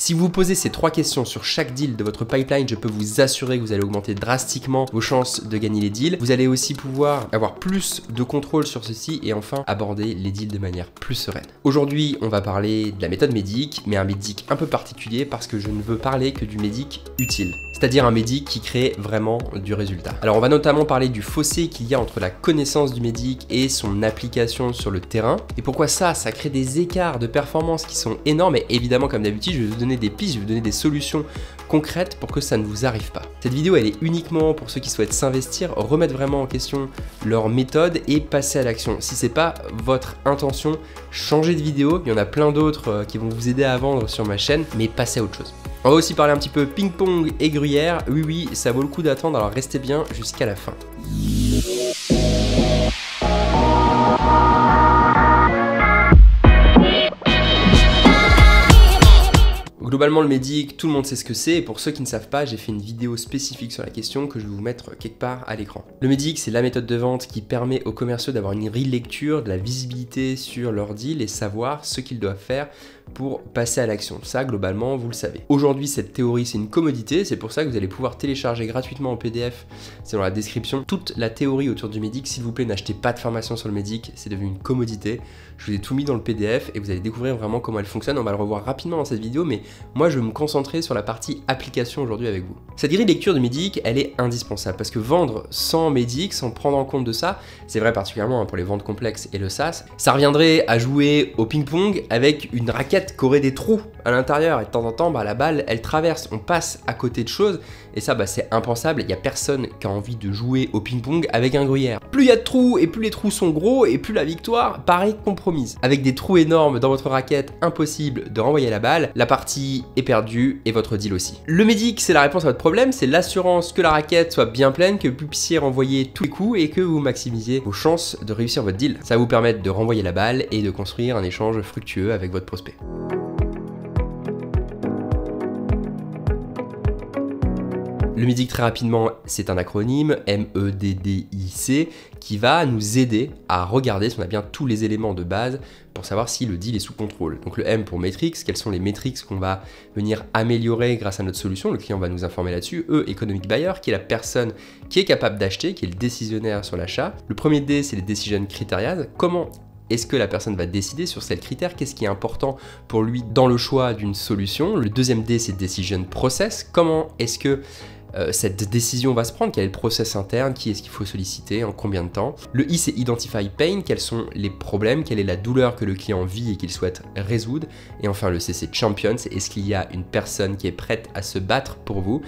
Si vous posez ces 3 questions sur chaque deal de votre pipeline, je peux vous assurer que vous allez augmenter drastiquement vos chances de gagner les deals. Vous allez aussi pouvoir avoir plus de contrôle sur ceci et enfin aborder les deals de manière plus sereine. Aujourd'hui, on va parler de la méthode MEDDIC, mais un MEDDIC un peu particulier parce que je ne veux parler que du MEDDIC utile, c'est-à-dire un MEDDIC qui crée vraiment du résultat. Alors on va notamment parler du fossé qu'il y a entre la connaissance du MEDDIC et son application sur le terrain, et pourquoi ça crée des écarts de performance qui sont énormes. Et évidemment, comme d'habitude, je vais vous donner des pistes, je vais vous donner des solutions concrètes pour que ça ne vous arrive pas. Cette vidéo, elle est uniquement pour ceux qui souhaitent s'investir, remettre vraiment en question leur méthode et passer à l'action. Si c'est pas votre intention, changez de vidéo. Il y en a plein d'autres qui vont vous aider à vendre sur ma chaîne, mais passez à autre chose. On va aussi parler un petit peu ping-pong et gruyère. Oui, ça vaut le coup d'attendre, alors restez bien jusqu'à la fin. Globalement, le MEDDIC, tout le monde sait ce que c'est, et pour ceux qui ne savent pas, j'ai fait une vidéo spécifique sur la question que je vais vous mettre quelque part à l'écran. Le MEDDIC, c'est la méthode de vente qui permet aux commerciaux d'avoir une relecture, de la visibilité sur leur deal et savoir ce qu'ils doivent faire pour passer à l'action. Ça, globalement, vous le savez. Aujourd'hui, cette théorie, c'est une commodité, c'est pour ça que vous allez pouvoir télécharger gratuitement en PDF, c'est dans la description, toute la théorie autour du MEDDIC. S'il vous plaît, n'achetez pas de formation sur le MEDDIC, c'est devenu une commodité. Je vous ai tout mis dans le PDF et vous allez découvrir vraiment comment elle fonctionne. On va le revoir rapidement dans cette vidéo, mais moi, je vais me concentrer sur la partie application aujourd'hui avec vous. Cette grille de lecture de MEDDIC, elle est indispensable parce que vendre sans MEDDIC, sans prendre en compte de ça, c'est vrai particulièrement pour les ventes complexes et le SaaS, ça reviendrait à jouer au ping-pong avec une raquette qui aurait des trous à l'intérieur et de temps en temps, la balle, elle traverse, on passe à côté de choses et ça, c'est impensable. Il n'y a personne qui a envie de jouer au ping-pong avec un gruyère. Plus il y a de trous et plus les trous sont gros et plus la victoire paraît compromise. Avec des trous énormes dans votre raquette, impossible de renvoyer la balle, la partie est perdue et votre deal aussi. Le MEDDIC, c'est la réponse à votre problème, c'est l'assurance que la raquette soit bien pleine, que vous puissiez renvoyer tous les coups et que vous maximisiez vos chances de réussir votre deal. Ça va vous permettre de renvoyer la balle et de construire un échange fructueux avec votre prospect. Le MEDDIC, très rapidement, c'est un acronyme, MEDDIC, qui va nous aider à regarder si on a bien tous les éléments de base pour savoir si le deal est sous contrôle. Donc le M pour Metrics, quelles sont les métriques qu'on va venir améliorer grâce à notre solution, le client va nous informer là-dessus. E, Economic Buyer, qui est la personne qui est capable d'acheter, qui est le décisionnaire sur l'achat. Le premier D, c'est les Decision Criteria, comment est-ce que la personne va décider sur ces critères? Qu'est-ce qui est important pour lui dans le choix d'une solution? Le deuxième D, c'est Decision Process. Comment est-ce que cette décision va se prendre? Quel est le process interne? Qui est-ce qu'il faut solliciter? En combien de temps? Le I, c'est Identify Pain. Quels sont les problèmes? Quelle est la douleur que le client vit et qu'il souhaite résoudre? Et enfin, le C, c'est Champion. C'est est-ce qu'il y a une personne qui est prête à se battre pour vous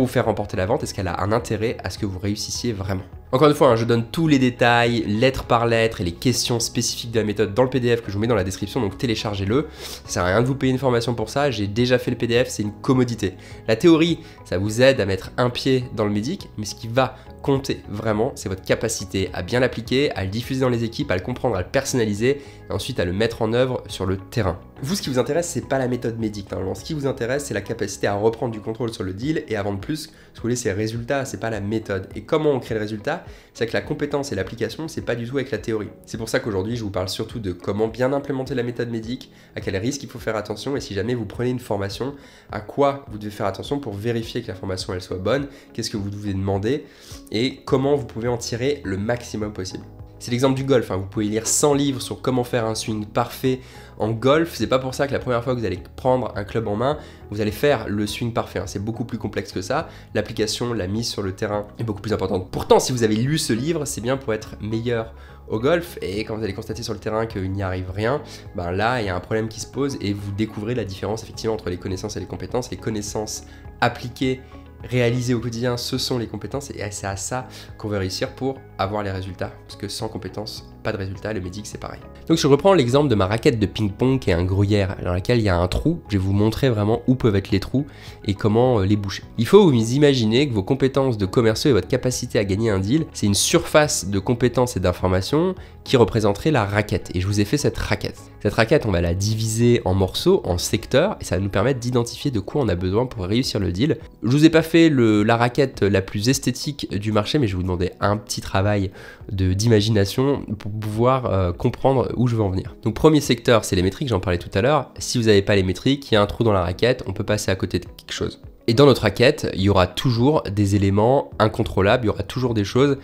faire remporter la vente? Est-ce qu'elle a un intérêt à ce que vous réussissiez vraiment? Encore une fois, je donne tous les détails, lettre par lettre et les questions spécifiques de la méthode dans le PDF que je vous mets dans la description, donc téléchargez-le. Ça sert à rien de vous payer une formation pour ça, j'ai déjà fait le PDF, c'est une commodité. La théorie, ça vous aide à mettre un pied dans le MEDDIC, mais ce qui va compter vraiment, c'est votre capacité à bien l'appliquer, à le diffuser dans les équipes, à le comprendre, à le personnaliser et ensuite à le mettre en œuvre sur le terrain. Vous, ce qui vous intéresse, c'est pas la méthode MEDDIC. Normalement, ce qui vous intéresse, c'est la capacité à reprendre du contrôle sur le deal et à vendre plus. Ce que vous voulez, c'est le résultat, c'est pas la méthode. Et comment on crée le résultat? C'est que la compétence et l'application, c'est pas du tout avec la théorie. C'est pour ça qu'aujourd'hui, je vous parle surtout de comment bien implémenter la méthode MEDDIC, à quels risques il faut faire attention et si jamais vous prenez une formation, à quoi vous devez faire attention pour vérifier que la formation elle soit bonne, qu'est-ce que vous devez demander et comment vous pouvez en tirer le maximum possible. C'est l'exemple du golf, vous pouvez lire 100 livres sur comment faire un swing parfait en golf, c'est pas pour ça que la première fois que vous allez prendre un club en main, vous allez faire le swing parfait, c'est beaucoup plus complexe que ça, l'application, la mise sur le terrain est beaucoup plus importante. Pourtant, si vous avez lu ce livre, c'est bien pour être meilleur au golf et quand vous allez constater sur le terrain qu'il n'y arrive rien, là il y a un problème qui se pose et vous découvrez la différence effectivement entre les connaissances et les compétences. Les connaissances appliquées, réaliser au quotidien, ce sont les compétences et c'est à ça qu'on veut réussir pour avoir les résultats. Parce que sans compétences, pas de résultats, le MEDDIC c'est pareil. Donc je reprends l'exemple de ma raquette de ping-pong qui est un gruyère dans laquelle il y a un trou. Je vais vous montrer vraiment où peuvent être les trous et comment les boucher. Il faut vous imaginer que vos compétences de commerciaux et votre capacité à gagner un deal, c'est une surface de compétences et d'informations qui représenterait la raquette. Et je vous ai fait cette raquette. Cette raquette, on va la diviser en morceaux, en secteurs, et ça va nous permettre d'identifier de quoi on a besoin pour réussir le deal. Je vous ai pas fait la raquette la plus esthétique du marché, mais je vais vous demander un petit travail travail d'imagination pour pouvoir comprendre où je veux en venir. Donc premier secteur, c'est les métriques, j'en parlais tout à l'heure. Si vous n'avez pas les métriques, il y a un trou dans la raquette, on peut passer à côté de quelque chose. Et dans notre raquette, il y aura toujours des éléments incontrôlables, il y aura toujours des choses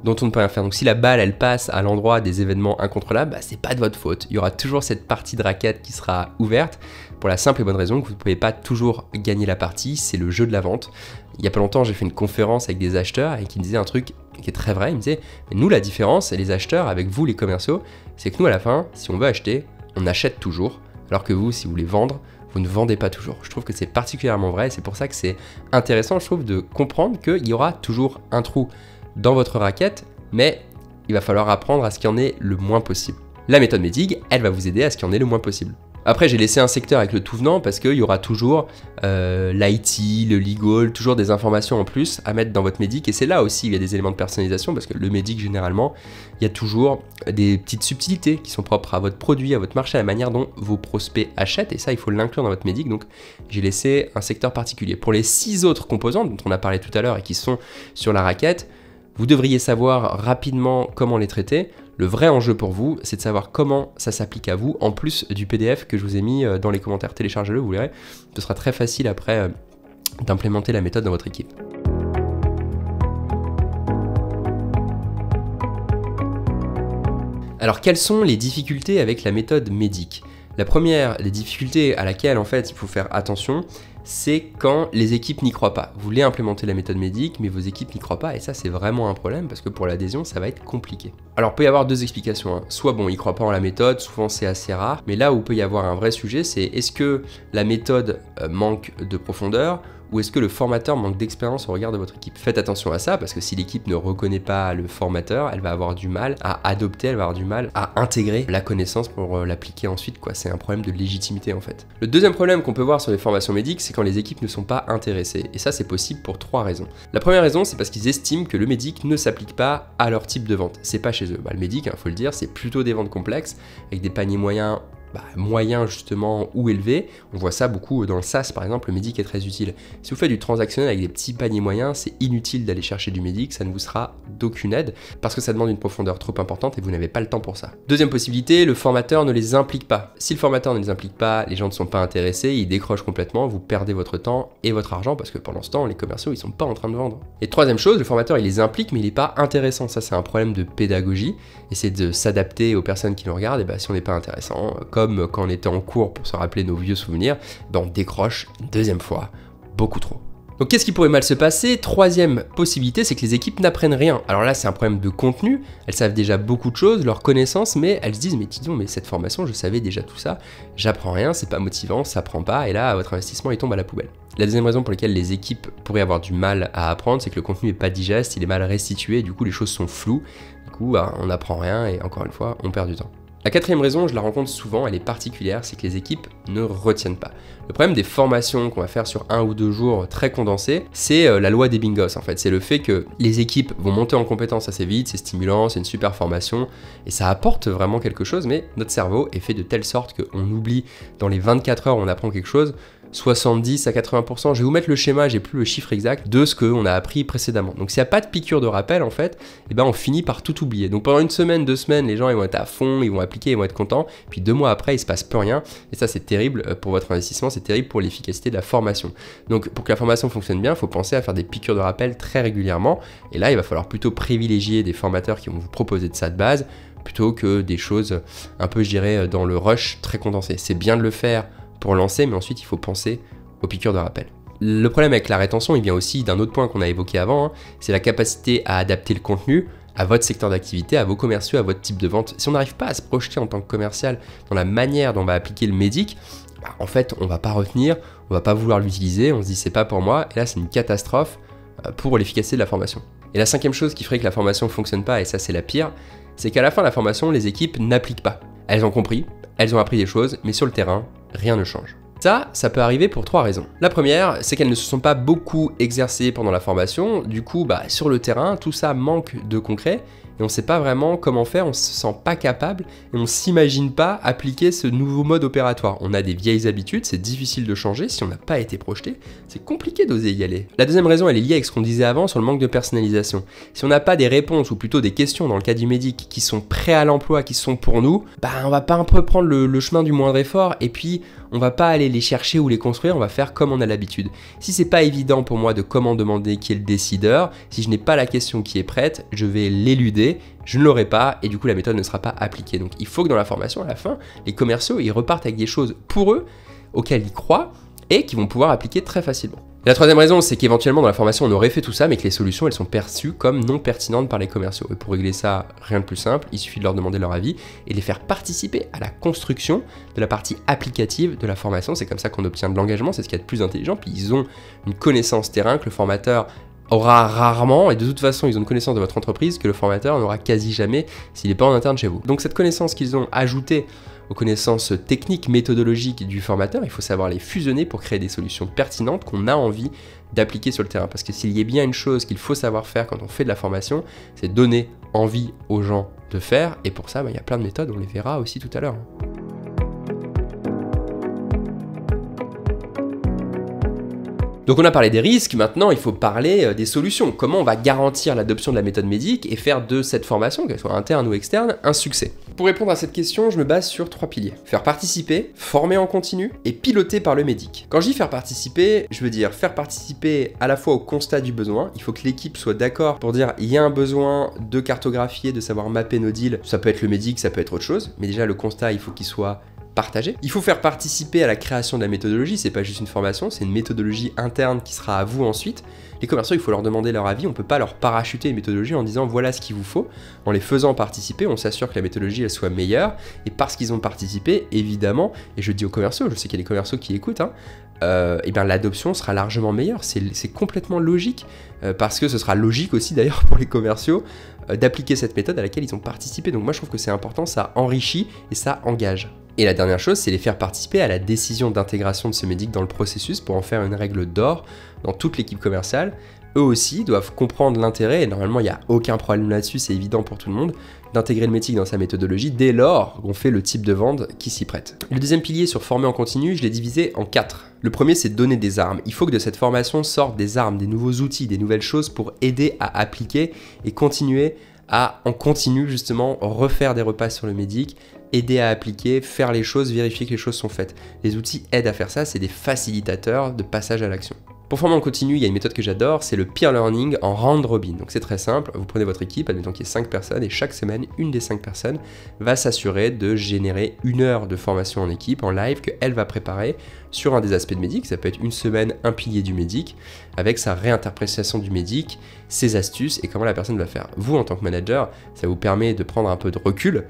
dont on ne peut rien faire. Donc si la balle, elle passe à l'endroit des événements incontrôlables, bah, c'est pas de votre faute. Il y aura toujours cette partie de raquette qui sera ouverte pour la simple et bonne raison que vous ne pouvez pas toujours gagner la partie, c'est le jeu de la vente. Il y a pas longtemps, j'ai fait une conférence avec des acheteurs et qui me disaient un truc qui est très vrai. Ils me disaient, nous la différence, et les acheteurs avec vous les commerciaux, c'est que nous à la fin, si on veut acheter, on achète toujours, alors que vous, si vous voulez vendre, vous ne vendez pas toujours. Je trouve que c'est particulièrement vrai et c'est pour ça que c'est intéressant, je trouve, de comprendre qu'il y aura toujours un trou dans votre raquette, mais il va falloir apprendre à ce qu'il y en ait le moins possible. La méthode Medig, elle va vous aider à ce qu'il y en ait le moins possible. Après, j'ai laissé un secteur avec le tout venant parce qu'il y aura toujours l'IT, le legal, toujours des informations en plus à mettre dans votre Medig. Et c'est là aussi il y a des éléments de personnalisation parce que le Medig, généralement, il y a toujours des petites subtilités qui sont propres à votre produit, à votre marché, à la manière dont vos prospects achètent. Et ça, il faut l'inclure dans votre Medig. Donc, j'ai laissé un secteur particulier. Pour les 6 autres composantes dont on a parlé tout à l'heure et qui sont sur la raquette, vous devriez savoir rapidement comment les traiter. Le vrai enjeu pour vous, c'est de savoir comment ça s'applique à vous, en plus du PDF que je vous ai mis dans les commentaires. Téléchargez-le, vous verrez. Ce sera très facile après d'implémenter la méthode dans votre équipe. Alors, quelles sont les difficultés avec la méthode Medig ? La première, les difficultés à laquelle en fait il faut faire attention, c'est quand les équipes n'y croient pas. Vous voulez implémenter la méthode Medig, mais vos équipes n'y croient pas, et ça c'est vraiment un problème parce que pour l'adhésion, ça va être compliqué. Alors, il peut y avoir deux explications. Hein. Soit bon, ils ne croient pas en la méthode, souvent c'est assez rare, mais là où peut y avoir un vrai sujet, c'est est-ce que la méthode manque de profondeur ou est-ce que le formateur manque d'expérience au regard de votre équipe? Faites attention à ça parce que si l'équipe ne reconnaît pas le formateur, elle va avoir du mal à adopter, elle va avoir du mal à intégrer la connaissance pour l'appliquer ensuite, quoi. C'est un problème de légitimité en fait. Le deuxième problème qu'on peut voir sur les formations Medig, c'est quand les équipes ne sont pas intéressées. Et ça, c'est possible pour 3 raisons. La première raison, c'est parce qu'ils estiment que le Medig ne s'applique pas à leur type de vente. C'est pas chez eux. Le Medig, faut le dire, c'est plutôt des ventes complexes avec des paniers moyens justement ou élevé. On voit ça beaucoup dans le SaaS par exemple, le Medig est très utile. Si vous faites du transactionnel avec des petits paniers moyens, c'est inutile d'aller chercher du Medig, ça ne vous sera d'aucune aide parce que ça demande une profondeur trop importante et vous n'avez pas le temps pour ça. Deuxième possibilité, le formateur ne les implique pas. Si le formateur ne les implique pas, les gens ne sont pas intéressés, ils décrochent complètement, vous perdez votre temps et votre argent parce que pendant ce temps, les commerciaux ils sont pas en train de vendre. Et troisième chose, le formateur il les implique mais il n'est pas intéressant. Ça c'est un problème de pédagogie et c'est de s'adapter aux personnes qui nous regardent. Et si on n'est pas intéressant, comme quand on était en cours pour se rappeler nos vieux souvenirs, on décroche une deuxième fois, beaucoup trop. Donc qu'est-ce qui pourrait mal se passer? Troisième possibilité, c'est que les équipes n'apprennent rien. Alors là, c'est un problème de contenu, elles savent déjà beaucoup de choses, leurs connaissances, mais elles se disent, mais dis donc, mais cette formation, je savais déjà tout ça, j'apprends rien, c'est pas motivant, ça prend pas, et là, votre investissement, il tombe à la poubelle. La deuxième raison pour laquelle les équipes pourraient avoir du mal à apprendre, c'est que le contenu n'est pas digeste, il est mal restitué, et du coup, les choses sont floues, du coup, on n'apprend rien, et encore une fois, on perd du temps. La quatrième raison, je la rencontre souvent, elle est particulière, c'est que les équipes ne retiennent pas. Le problème des formations qu'on va faire sur 1 ou 2 jours très condensés, c'est la loi des bingos en fait. C'est le fait que les équipes vont monter en compétences assez vite, c'est stimulant, c'est une super formation, et ça apporte vraiment quelque chose, mais notre cerveau est fait de telle sorte qu'on oublie dans les 24 heures où on apprend quelque chose, 70 à 80%, je vais vous mettre le schéma, j'ai plus le chiffre exact, de ce qu'on a appris précédemment. Donc s'il n'y a pas de piqûre de rappel en fait, on finit par tout oublier. Donc pendant une semaine, 2 semaines, les gens ils vont être à fond, ils vont appliquer, ils vont être contents, puis 2 mois après il se passe plus rien, et ça c'est terrible pour votre investissement, c'est terrible pour l'efficacité de la formation. Donc pour que la formation fonctionne bien, il faut penser à faire des piqûres de rappel très régulièrement, et là il va falloir plutôt privilégier des formateurs qui vont vous proposer de ça de base, plutôt que des choses un peu je dirais dans le rush très condensé. C'est bien de le faire pour lancer, mais ensuite il faut penser aux piqûres de rappel. Le problème avec la rétention, il vient aussi d'un autre point qu'on a évoqué avant, c'est la capacité à adapter le contenu à votre secteur d'activité, à vos commerciaux, à votre type de vente. Si on n'arrive pas à se projeter en tant que commercial dans la manière dont on va appliquer le Medig, en fait on va pas retenir, on va pas vouloir l'utiliser, on se dit c'est pas pour moi, et là c'est une catastrophe pour l'efficacité de la formation. Et la cinquième chose qui ferait que la formation ne fonctionne pas, et ça c'est la pire, c'est qu'à la fin de la formation, les équipes n'appliquent pas. Elles ont compris, elles ont appris des choses, mais sur le terrain, rien ne change. Ça peut arriver pour 3 raisons. La première, c'est qu'elles ne se sont pas beaucoup exercées pendant la formation, du coup, sur le terrain, tout ça manque de concret, et on sait pas vraiment comment faire, on se sent pas capable et on s'imagine pas appliquer ce nouveau mode opératoire. On a des vieilles habitudes, c'est difficile de changer, si on n'a pas été projeté, c'est compliqué d'oser y aller. La deuxième raison, elle est liée avec ce qu'on disait avant sur le manque de personnalisation. Si on n'a pas des réponses ou plutôt des questions dans le cas du médic qui sont prêts à l'emploi, qui sont pour nous, on va pas un peu prendre le chemin du moindre effort et puis on va pas aller les chercher ou les construire, on va faire comme on a l'habitude. Si c'est pas évident pour moi de comment demander qui est le décideur, si je n'ai pas la question qui est prête, je vais l'éluder, je ne l'aurai pas et du coup la méthode ne sera pas appliquée. Donc il faut que dans la formation, à la fin, les commerciaux ils repartent avec des choses pour eux, auxquelles ils croient et qu'ils vont pouvoir appliquer très facilement. La troisième raison, c'est qu'éventuellement dans la formation on aurait fait tout ça, mais que les solutions elles sont perçues comme non pertinentes par les commerciaux. Et pour régler ça, rien de plus simple, il suffit de leur demander leur avis et de les faire participer à la construction de la partie applicative de la formation. C'est comme ça qu'on obtient de l'engagement, c'est ce qu'il y a de plus intelligent, puis ils ont une connaissance terrain que le formateur aura rarement, et de toute façon ils ont une connaissance de votre entreprise que le formateur n'aura quasi jamais s'il n'est pas en interne chez vous. Donc cette connaissance qu'ils ont ajoutée aux connaissances techniques, méthodologiques du formateur, il faut savoir les fusionner pour créer des solutions pertinentes qu'on a envie d'appliquer sur le terrain. Parce que s'il y a bien une chose qu'il faut savoir faire quand on fait de la formation, c'est donner envie aux gens de faire, et pour ça, il y a plein de méthodes, on les verra aussi tout à l'heure. Donc on a parlé des risques, maintenant il faut parler des solutions. Comment on va garantir l'adoption de la méthode médic et faire de cette formation, qu'elle soit interne ou externe, un succès? Pour répondre à cette question, je me base sur 3 piliers. Faire participer, former en continu et piloter par le médic. Quand je dis faire participer, je veux dire faire participer à la fois au constat du besoin. Il faut que l'équipe soit d'accord pour dire il y a un besoin de cartographier, de savoir mapper nos deals. Ça peut être le médic, ça peut être autre chose. Mais déjà le constat, il faut qu'il soit partagé. Il faut faire participer à la création de la méthodologie, c'est pas juste une formation, c'est une méthodologie interne qui sera à vous ensuite. Les commerciaux, il faut leur demander leur avis, on peut pas leur parachuter une méthodologie en disant voilà ce qu'il vous faut. En les faisant participer, on s'assure que la méthodologie elle soit meilleure, et parce qu'ils ont participé, évidemment, et je dis aux commerciaux, je sais qu'il y a des commerciaux qui écoutent, et bien l'adoption sera largement meilleure, c'est complètement logique, parce que ce sera logique aussi d'ailleurs pour les commerciaux d'appliquer cette méthode à laquelle ils ont participé. Donc moi je trouve que c'est important, ça enrichit et ça engage. Et la dernière chose, c'est les faire participer à la décision d'intégration de ce médic dans le processus pour en faire une règle d'or dans toute l'équipe commerciale. Eux aussi doivent comprendre l'intérêt, et normalement il n'y a aucun problème là-dessus, c'est évident pour tout le monde, d'intégrer le métier dans sa méthodologie dès lors qu'on fait le type de vente qui s'y prête. Le deuxième pilier sur former en continu, je l'ai divisé en 4. Le premier, c'est donner des armes. Il faut que de cette formation sortent des armes, des nouveaux outils, des nouvelles choses pour aider à appliquer et continuer à en continu justement refaire des repasses sur le médic, aider à appliquer, faire les choses, vérifier que les choses sont faites. Les outils aident à faire ça, c'est des facilitateurs de passage à l'action. Pour former en continu, il y a une méthode que j'adore, c'est le peer learning en round robin. Donc c'est très simple, vous prenez votre équipe, admettons qu'il y ait 5 personnes, et chaque semaine, une des 5 personnes va s'assurer de générer 1 heure de formation en équipe, en live, qu'elle va préparer sur un des aspects de médic. Ça peut être une semaine, un pilier du médic, avec sa réinterprétation du médic, ses astuces et comment la personne va faire. Vous, en tant que manager, ça vous permet de prendre un peu de recul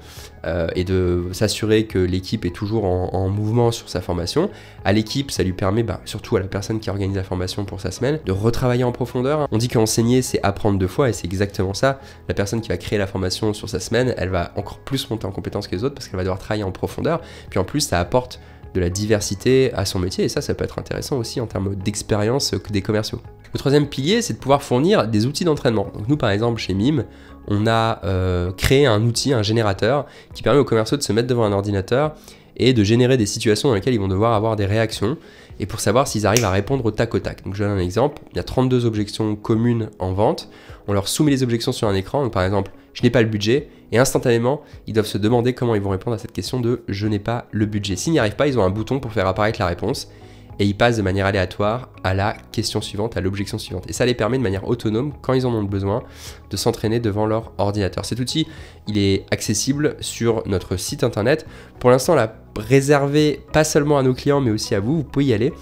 et de s'assurer que l'équipe est toujours en mouvement sur sa formation. À l'équipe, ça lui permet, surtout à la personne qui organise la formation pour sa semaine, de retravailler en profondeur. On dit qu'enseigner, c'est apprendre 2 fois, et c'est exactement ça. La personne qui va créer la formation sur sa semaine, elle va encore plus monter en compétence que les autres parce qu'elle va devoir travailler en profondeur. Puis en plus, ça apporte de la diversité à son métier, et ça peut être intéressant aussi en termes d'expérience des commerciaux. Le troisième pilier, c'est de pouvoir fournir des outils d'entraînement. Donc nous, par exemple, chez MIM, on a créé un outil, un générateur, qui permet aux commerciaux de se mettre devant un ordinateur et de générer des situations dans lesquelles ils vont devoir avoir des réactions, et pour savoir s'ils arrivent à répondre au tac au tac. Donc je donne un exemple, il y a 32 objections communes en vente, on leur soumet les objections sur un écran, donc par exemple, je n'ai pas le budget, et instantanément, ils doivent se demander comment ils vont répondre à cette question de « je n'ai pas le budget ». S'ils n'y arrivent pas, ils ont un bouton pour faire apparaître la réponse, et ils passent de manière aléatoire à la question suivante, à l'objection suivante. Et ça les permet de manière autonome, quand ils en ont besoin, de s'entraîner devant leur ordinateur. Cet outil, il est accessible sur notre site internet. Pour l'instant, là, réservé pas seulement à nos clients, mais aussi à vous, vous pouvez y aller.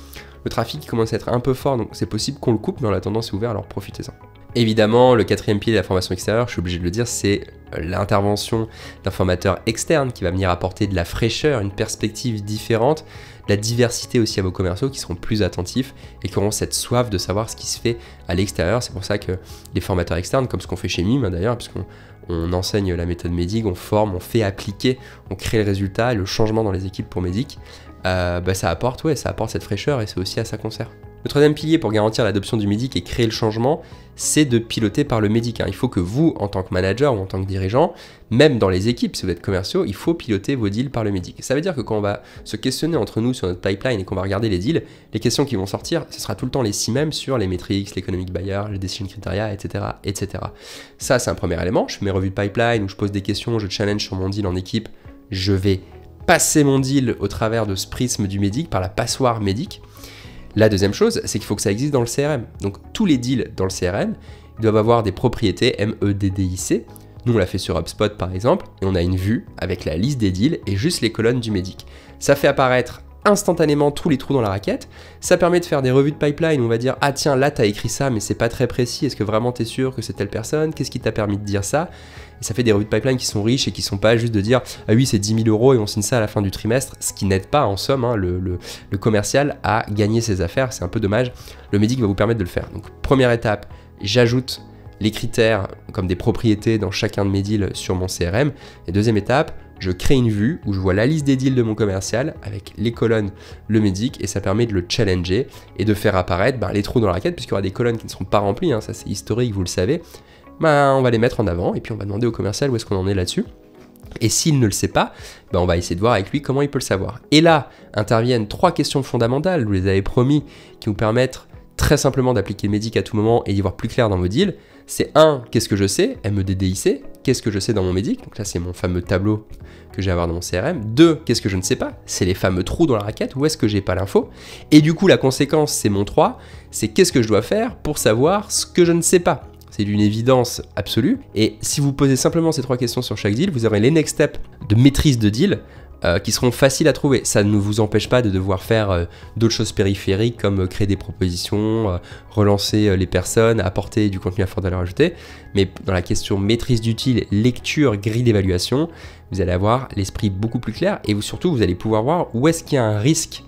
Le trafic commence à être un peu fort, donc c'est possible qu'on le coupe, mais en attendant, c'est ouvert, alors profitez-en. Évidemment, le 4e pilier de la formation extérieure, je suis obligé de le dire, c'est l'intervention d'un formateur externe qui va venir apporter de la fraîcheur, une perspective différente, de la diversité aussi à vos commerciaux qui seront plus attentifs et qui auront cette soif de savoir ce qui se fait à l'extérieur. C'est pour ça que les formateurs externes, comme ce qu'on fait chez MIM d'ailleurs, puisqu'on enseigne la méthode médic, on forme, on fait appliquer, on crée le résultat, le changement dans les équipes pour médic, ça apporte cette fraîcheur, et c'est aussi à ça qu'on sert. Le troisième pilier pour garantir l'adoption du MEDDIC et créer le changement, c'est de piloter par le MEDDIC. Il faut que vous, en tant que manager ou en tant que dirigeant, même dans les équipes, si vous êtes commerciaux, il faut piloter vos deals par le MEDDIC. Ça veut dire que quand on va se questionner entre nous sur notre pipeline et qu'on va regarder les deals, les questions qui vont sortir, ce sera tout le temps les 6 mêmes sur les metrics, l'économic buyer, les decision criteria, etc., etc. Ça, c'est un premier élément. Je fais mes revues de pipeline où je pose des questions, je challenge sur mon deal en équipe, je vais passer mon deal au travers de ce prisme du MEDDIC, par la passoire MEDDIC. La deuxième chose, c'est qu'il faut que ça existe dans le CRM. Donc tous les deals dans le CRM, ils doivent avoir des propriétés MEDDIC. Nous, on l'a fait sur HubSpot par exemple, et on a une vue avec la liste des deals et juste les colonnes du MEDDIC. Ça fait apparaître instantanément tous les trous dans la raquette. Ça permet de faire des revues de pipeline où on va dire « Ah tiens, là, tu as écrit ça, mais c'est pas très précis. Est-ce que vraiment tu es sûr que c'est telle personne? Qu'est-ce qui t'a permis de dire ça ?» Et ça fait des revues de pipeline qui sont riches et qui sont pas juste de dire « Ah oui, c'est 10 000 € et on signe ça à la fin du trimestre », ce qui n'aide pas en somme le commercial à gagner ses affaires. C'est un peu dommage. Le MEDDIC va vous permettre de le faire. Donc première étape, j'ajoute les critères comme des propriétés dans chacun de mes deals sur mon CRM. Et deuxième étape, je crée une vue où je vois la liste des deals de mon commercial avec les colonnes, le MEDDIC, et ça permet de le challenger et de faire apparaître les trous dans la raquette, puisqu'il y aura des colonnes qui ne seront pas remplies, ça c'est historique, vous le savez. On va les mettre en avant et puis on va demander au commercial où est-ce qu'on en est là-dessus. Et s'il ne le sait pas, on va essayer de voir avec lui comment il peut le savoir. Et là, interviennent 3 questions fondamentales, vous les avez promis, qui vous permettent très simplement d'appliquer le MEDDIC à tout moment et d'y voir plus clair dans vos deals. C'est 1, qu'est-ce que je sais, MEDDIC, qu'est-ce que je sais dans mon MEDDIC, donc là c'est mon fameux tableau que j'ai à avoir dans mon CRM. 2, qu'est-ce que je ne sais pas, c'est les fameux trous dans la raquette, où est-ce que j'ai pas l'info. Et du coup la conséquence, c'est mon 3, c'est qu'est-ce que je dois faire pour savoir ce que je ne sais pas. C'est d'une évidence absolue. Et si vous posez simplement ces 3 questions sur chaque deal, vous aurez les next steps de maîtrise de deal qui seront faciles à trouver. Ça ne vous empêche pas de devoir faire d'autres choses périphériques comme créer des propositions, relancer les personnes, apporter du contenu à forte valeur ajoutée. Mais dans la question maîtrise d'utile, lecture, grille d'évaluation, vous allez avoir l'esprit beaucoup plus clair et surtout vous allez pouvoir voir où est-ce qu'il y a un risque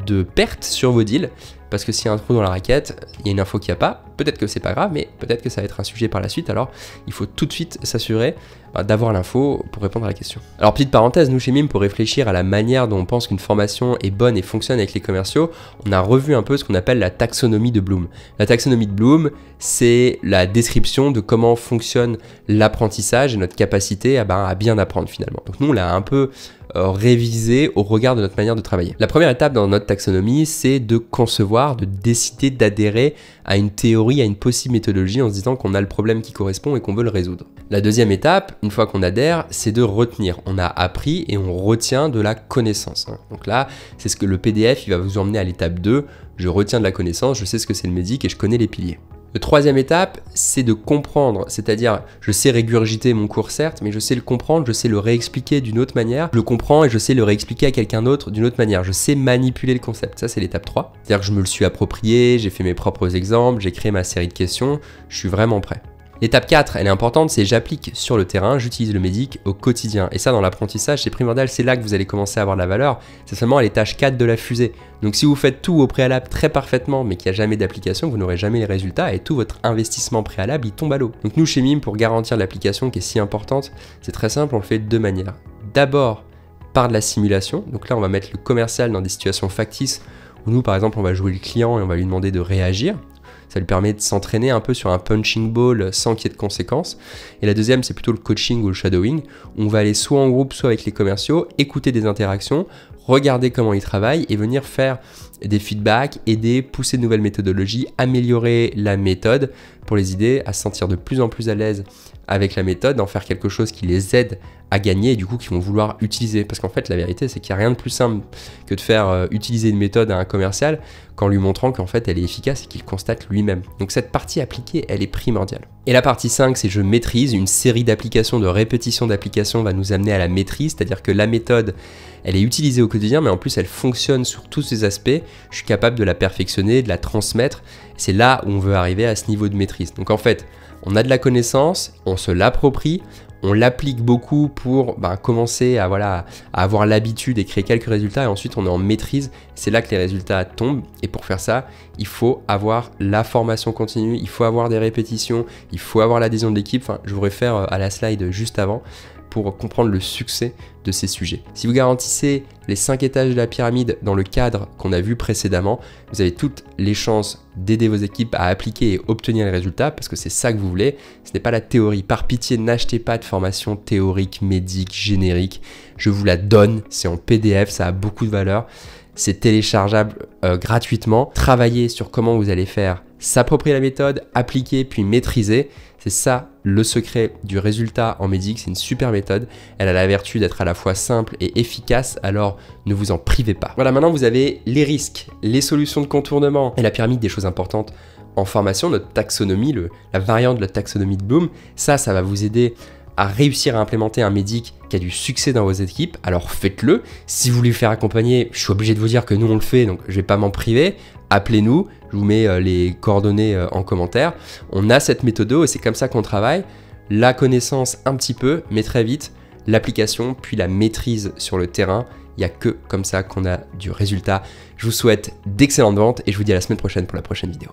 de perte sur vos deals. Parce que s'il y a un trou dans la raquette, il y a une info qu'il n'y a pas, peut-être que c'est pas grave, mais peut-être que ça va être un sujet par la suite, alors il faut tout de suite s'assurer d'avoir l'info pour répondre à la question. Alors petite parenthèse, nous chez MIM, pour réfléchir à la manière dont on pense qu'une formation est bonne et fonctionne avec les commerciaux, on a revu un peu ce qu'on appelle la taxonomie de Bloom. La taxonomie de Bloom, c'est la description de comment fonctionne l'apprentissage et notre capacité à bien apprendre finalement. Donc nous, on l'a un peu révisé au regard de notre manière de travailler. La première étape dans notre taxonomie, c'est de concevoir, de décider d'adhérer à une théorie, à une possible méthodologie en se disant qu'on a le problème qui correspond et qu'on veut le résoudre. La deuxième étape, une fois qu'on adhère, c'est de retenir. On a appris et on retient de la connaissance. Donc là, c'est ce que le PDF il va vous emmener à l'étape 2. Je retiens de la connaissance, je sais ce que c'est le MEDDIC et je connais les piliers. La troisième étape, c'est de comprendre, c'est-à-dire je sais régurgiter mon cours certes, mais je sais le comprendre, je sais le réexpliquer d'une autre manière, je le comprends et je sais le réexpliquer à quelqu'un d'autre d'une autre manière, je sais manipuler le concept, ça c'est l'étape 3. C'est-à-dire que je me le suis approprié, j'ai fait mes propres exemples, j'ai créé ma série de questions, je suis vraiment prêt. L'étape 4, elle est importante, c'est j'applique sur le terrain, j'utilise le MEDDIC au quotidien. Et ça, dans l'apprentissage, c'est primordial, c'est là que vous allez commencer à avoir de la valeur. C'est seulement à l'étage 4 de la fusée. Donc si vous faites tout au préalable très parfaitement, mais qu'il n'y a jamais d'application, vous n'aurez jamais les résultats et tout votre investissement préalable, il tombe à l'eau. Donc nous, chez MIM, pour garantir l'application qui est si importante, c'est très simple, on le fait de 2 manières. D'abord, par de la simulation. Donc là, on va mettre le commercial dans des situations factices où nous, par exemple, on va jouer le client et on va lui demander de réagir. Ça lui permet de s'entraîner un peu sur un punching ball sans qu'il y ait de conséquences. Et la deuxième, c'est plutôt le coaching ou le shadowing. On va aller soit en groupe, soit avec les commerciaux, écouter des interactions, regarder comment ils travaillent et venir faire des feedbacks, aider, pousser de nouvelles méthodologies, améliorer la méthode pour les aider à se sentir de plus en plus à l'aise avec la méthode, d'en faire quelque chose qui les aide à gagner et du coup qui vont vouloir utiliser. Parce qu'en fait, la vérité, c'est qu'il n'y a rien de plus simple que de faire utiliser une méthode à un commercial qu'en lui montrant qu'en fait, elle est efficace et qu'il constate lui-même. Donc cette partie appliquée, elle est primordiale. Et la partie 5, c'est je maîtrise. Une série d'applications, de répétitions d'applications va nous amener à la maîtrise, c'est-à-dire que la méthode, elle est utilisée au quotidien, mais en plus, elle fonctionne sur tous ses aspects. Je suis capable de la perfectionner, de la transmettre. C'est là où on veut arriver à ce niveau de maîtrise. Donc en fait, on a de la connaissance, on se l'approprie, on l'applique beaucoup pour commencer à avoir l'habitude et créer quelques résultats et ensuite on est en maîtrise. C'est là que les résultats tombent et pour faire ça, il faut avoir la formation continue, il faut avoir des répétitions, il faut avoir l'adhésion de l'équipe. Enfin, je vous réfère à la slide juste avant pour comprendre le succès de ces sujets. Si vous garantissez les 5 étages de la pyramide dans le cadre qu'on a vu précédemment, vous avez toutes les chances d'aider vos équipes à appliquer et obtenir les résultats parce que c'est ça que vous voulez. Ce n'est pas la théorie. Par pitié, n'achetez pas de formation théorique, médique, générique. Je vous la donne, c'est en PDF, ça a beaucoup de valeur. C'est téléchargeable gratuitement. Travaillez sur comment vous allez faire, s'approprier la méthode, appliquer puis maîtriser. C'est ça le secret du résultat en médic, c'est une super méthode. Elle a la vertu d'être à la fois simple et efficace, alors ne vous en privez pas. Voilà, maintenant vous avez les risques, les solutions de contournement et la pyramide des choses importantes en formation, notre taxonomie, la variante de la taxonomie de Bloom. Ça va vous aider à réussir à implémenter un médic qui a du succès dans vos équipes, alors faites-le. Si vous voulez le faire accompagner, je suis obligé de vous dire que nous on le fait, donc je vais pas m'en priver. Appelez-nous, je vous mets les coordonnées en commentaire. On a cette méthode et c'est comme ça qu'on travaille. La connaissance un petit peu, mais très vite, l'application puis la maîtrise sur le terrain. Il n'y a que comme ça qu'on a du résultat. Je vous souhaite d'excellentes ventes et je vous dis à la semaine prochaine pour la prochaine vidéo.